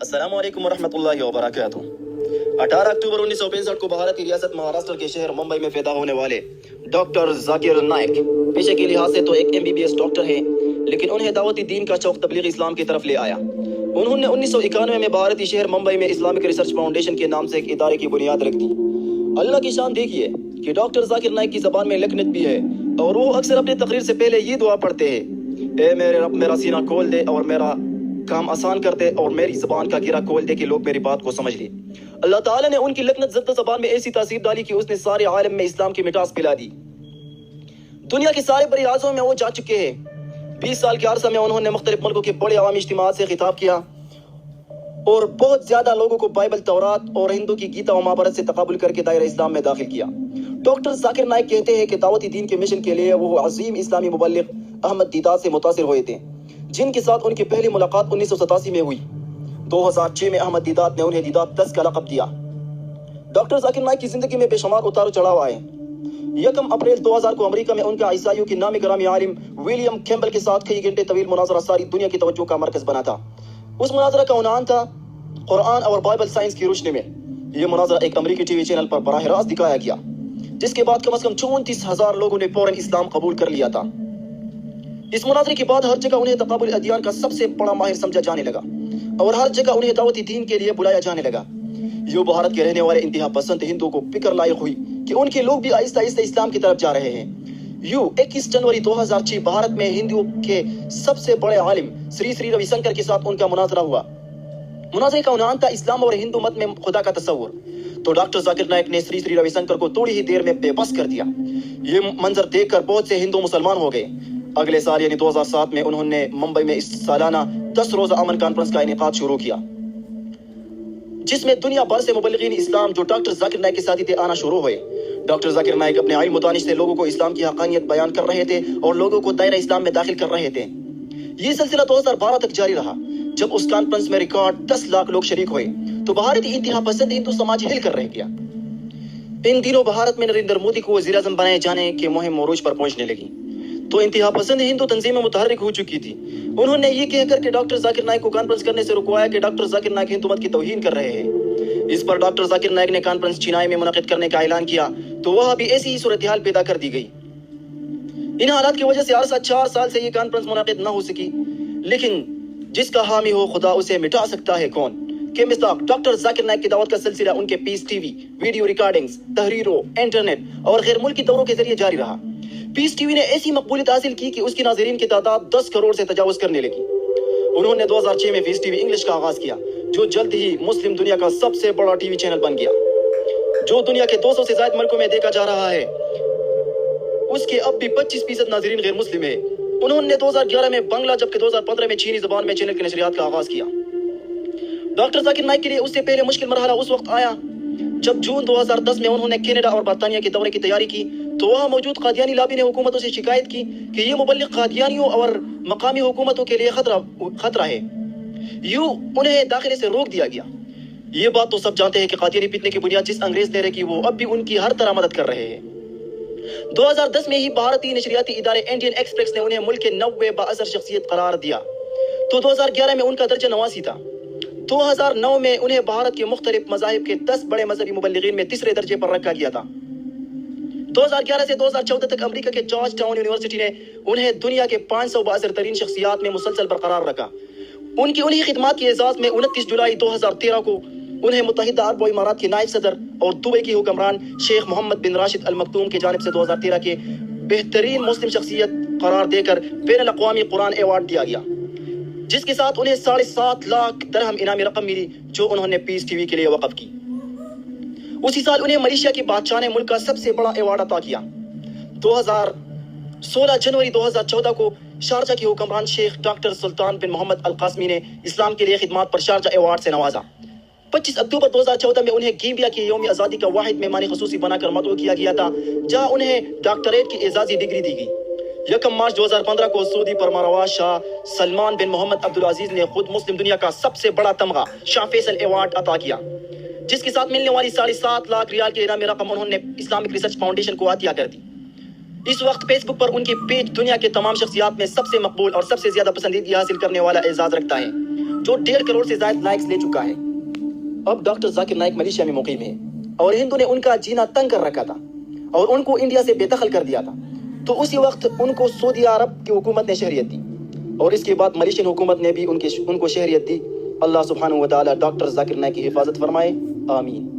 السلام علیکم ورحمۃ اللہ وبرکاتہ۔ 18 اکتوبر 1965 کو بھارت کی ریاست مہاراشٹر کے شہر ممبئی میں پیدا ہونے والے ڈاکٹر ذاکر نائک پیشے کے لحاظ سے تو ایک MBBS ڈاکٹر ہیں، لیکن انہیں دعوتی دین کا شوق تبلیغ اسلام کی طرف لے آیا۔ انہوں نے 1991 میں بھارتی شہر ممبئی میں اسلامک ریسرچ فاؤنڈیشن کے نام سے ایک ادارے کی بنیاد رکھ دی۔ اللہ کی شان دیکھیے کہ ڈاکٹر ذاکر نائک کی زبان میں لکنت بھی ہے، اور وہ اکثر اپنی تقریر سے پہلے یہ دعا پڑھتے ہیں: اے میرے رب، میرا سینہ کھول دے اور میرا کام آسان کر دے اور میری زبان کا گرہ کھول دے کہ لوگ میری بات کو سمجھ لیں۔ اللہ تعالیٰ نے ان کی لکنت زدہ زبان میں ایسی تاثیر ڈالی کہ اس نے سارے عالم میں اسلام کی مٹاس پلا دی۔ دنیا کے سارے بڑے اعظموں میں وہ جا چکے ہیں۔ 20 سال کے عرصہ میں انہوں نے مختلف ملکوں کے بڑے عوامی اجتماعات سے خطاب کیا اور بہت زیادہ لوگوں کو بائبل، تورات اور ہندو کی گیتا و مہابھارت سے تقابل کر کے دائرہ اسلام میں داخل کیا۔ ڈاکٹر ذاکر نائک کہتے ہیں کہ دعوتی دین کے مشن کے لیے وہ عظیم اسلامی مبلغ احمد دیدات سے متاثر ہوئے تھے، جن کے ساتھ ان کی پہلی ملاقات 1987 میں ہوئی۔ 2006 میں احمد دیدات نے انہیں دیدات 10 کا لقب دیا۔ ڈاکٹر ذاکر نائک کی زندگی میں بے شمار اتار و چڑھاؤ آئے۔ 1 اپریل 2000 کو امریکہ میں ان کا عیسائیوں کی نامی گرامی عالم ولیم کیمبل کے ساتھ کئی گھنٹے طویل مناظرہ ساری دنیا کی توجہ کا مرکز بنا تھا۔ اس مناظرہ کا عنوان تھا قرآن اور بائبل سائنس کی روشنی میں۔ یہ مناظرہ ایک امریکی ٹی وی چینل پر براہ راست دکھایا گیا، جس کے بعد کم از کم 34,000 لوگوں نے فوراً اسلام قبول کر لیا تھا۔ اس مناظرے کے بعد ہر جگہ انہیں تقابل ادیان کا سب سے بڑا ماہر سمجھا جانے لگا اور ہر جگہ انہیں دعوتی دین کے لیے بلایا جانے لگا۔ یہ بھارت کے رہنے والے انتہا پسند ہندوؤں کو فکر لائق ہوئی کہ ان کے لوگ بھی آہستہ آہستہ اسلام کی طرف جا رہے ہیں۔ 21 جنوری 2006 بھارت میں ہندوؤں کے سب سے بڑے عالم سری روی شنکر کے ساتھ ان کا مناظرہ ہوا۔ مناظرے کا عنوان تھا اسلام اور ہندو مت میں خدا کا تصور۔ تو ڈاکٹر ذاکر نائک نے سری روی شنکر کو تھوڑی ہی دیر میں بے بس کر دیا۔ یہ منظر دیکھ کر بہت سے ہندو مسلمان ہو گئے۔ اگلے سال یعنی 2007 میں انہوں نے ممبئی میں اس سالانہ 10 روزہ امن کانفرنس کا انعقاد شروع کیا، جس میں دنیا بھر سے مبلغین اسلام جو ڈاکٹر ذاکر نائک کے ساتھی تھے آنا شروع ہوئے۔ ڈاکٹر ذاکر نائک اپنے علم و دانش سے لوگوں کو اسلام کی حقانیت بیان کر رہے تھے اور لوگوں کو دائرہ اسلام میں داخل کر رہے تھے۔ یہ سلسلہ 2012 تک جاری رہا، جب اس کانفرنس میں ریکارڈ 10 لاکھ لوگ شریک ہوئے تو بھارتی انتہا پسند ہندو سماج ہل کر رہ گیا۔ ان دنوں بھارت میں نریندر مودی کو وزیر اعظم بنائے جانے کی مہم عروج پر پہنچنے لگی تو انتہا پسند ہندو تنظیمیں متحرک ہو چکی تھی۔ انہوں نے یہ کہہ کر کہ ڈاکٹر ذاکر نائک کو کانفرنس کرنے سے رکوایا کہ ڈاکٹر ذاکر نائک ہندو مت کی توہین کر رہے ہیں۔ اس پر ڈاکٹر ذاکر نائک نے کانفرنس چنئی میں منعقد کرنے کا اعلان کیا تو وہاں بھی ایسی ہی صورتحال پیدا کر دی گئی۔ ان حالات کی وجہ سے عرصہ 4 سال سے یہ کانفرنس منعقد نہ ہو سکی، لیکن جس کا حامی ہو خدا اسے مٹا سکتا ہے کون کے مصداق ڈاکٹر ذاکر نائک کی دعوت کا سلسلہ ان کے پیس ٹی وی، ویڈیو ریکارڈنگز، تحریروں، انٹرنیٹ اور غیر ملکی دوروں کے ذریعے جاری رہا۔ پیس ٹی وی نے ایسی مقبولیت حاصل کی کہ اس کی ناظرین کی تعداد 10 کروڑ سے تجاوز کرنے لگی۔ انہوں نے 2006 میں پیس ٹی وی انگلش کا آغاز کیا، جو جلد ہی مسلم دنیا کا سب سے بڑا ٹی وی چینل بن گیا، جو دنیا کے 200 سے زائد ملکوں میں دیکھا جا رہا ہے۔ اس کے اب بھی 25% ناظرین غیر مسلم ہیں۔ انہوں نے 2011 میں بنگلہ جبکہ 2015 میں چینی زبان میں چینل کی نشریات کا آغاز کیا۔ ڈاکٹر ذاکر نائک کے لیے اس سے پہلے مشکل مرحلہ اس وقت آیا جب جون 2010 میں انہوں نے کینیڈا اور برطانیہ کے دورے کی تیاری کی تو وہاں موجود قادیانی لابی نے حکومتوں سے شکایت کی کہ یہ مبلغ قادیانیوں اور مقامی حکومتوں کے لیے خطرہ ہے۔ انہیں داخلے سے روک دیا گیا۔ یہ بات تو سب جانتے ہیں کہ قادیانی فتنے کی بنیاد جس انگریز نے رکھی وہ اب بھی ان کی ہر طرح مدد کر رہے ہیں۔ 2010 میں ہی بھارتی نشریاتی ادارے انڈین ایکسپریس نے انہیں ملک کے 90 بااثر شخصیت قرار دیا تو 2011 میں ان کا درجہ 89 تھا۔ 2009 میں انہیں بھارت کے مختلف مذاہب کے 10 بڑے مذہبی مبلغین میں تیسرے درجے پر رکھا گیا تھا۔ 2011 سے 2014 تک امریکہ کے جارج ٹاؤن یونیورسٹی نے انہیں دنیا کے 500 بااثر ترین شخصیات میں مسلسل برقرار رکھا۔ ان کی انہی خدمات کے اعزاز میں 29 جولائی 2013 کو انہیں متحدہ عرب و امارات کے نائب صدر اور دبئی کے حکمران شیخ محمد بن راشد المکتوم کی جانب سے 2013 کے بہترین مسلم شخصیت قرار دے کر بین الاقوامی قرآن ایوارڈ دیا گیا، جس کے ساتھ انہیں 7.5 لاکھ درہم انعامی رقم ملی جو انہوں نے پیس ٹی وی کے لیے وقف کی۔ اسی سال انہیں ملیشیا کی بادشاہ نے ملک کا سب سے بڑا ایوارڈ عطا کیا۔ 16 جنوری 2014 کو شارجہ کے حکمران شیخ ڈاکٹر سلطان بن محمد القاسمی نے اسلام کے لیے خدمات پر شارجہ ایوارڈ سے نوازا۔ 25 اکتوبر 2014 میں انہیں گیمبیا کی یوم آزادی کا واحد مہمان خصوصی بنا کر مدعو کیا گیا تھا، جہاں انہیں ڈاکٹریٹ کی اعزازی ڈگری دی گئی۔ 1 مارچ 2015 کو سعودی فرمانروا شاہ سلمان بن محمد عبدالعزیز نے خود مسلم دنیا کا سب سے بڑا تمغہ شاہ فیصل ایوارڈ عطا کیا، جس کے ساتھ ملنے والی 7.5 لاکھ ریال کی انعامی رقم انہوں نے اسلامک ریسرچ فاؤنڈیشن کو عطیہ کر دی۔ اس وقت فیس بک پر ان کی پیج دنیا کے تمام شخصیات میں سب سے مقبول اور سب سے زیادہ پسندیدگی حاصل کرنے والا اعزاز رکھتا ہے، جو 1.5 کروڑ سے زائد لائکس لے چکا ہے۔ اب ڈاکٹر ذاکر نائک ملیشیا میں مقیم ہے اور ہندو نے ان کا جینا تنگ کر رکھا تھا اور ان کو انڈیا سے بے دخل کر دیا تھا، تو اسی وقت ان کو سعودی عرب کی حکومت نے شہریت دی اور اس کے بعد ملیشین حکومت نے بھی ان کو شہریت دی۔ اللہ سبحانہ و تعالیٰ ڈاکٹر ذاکر نائک کی حفاظت فرمائے، آمین۔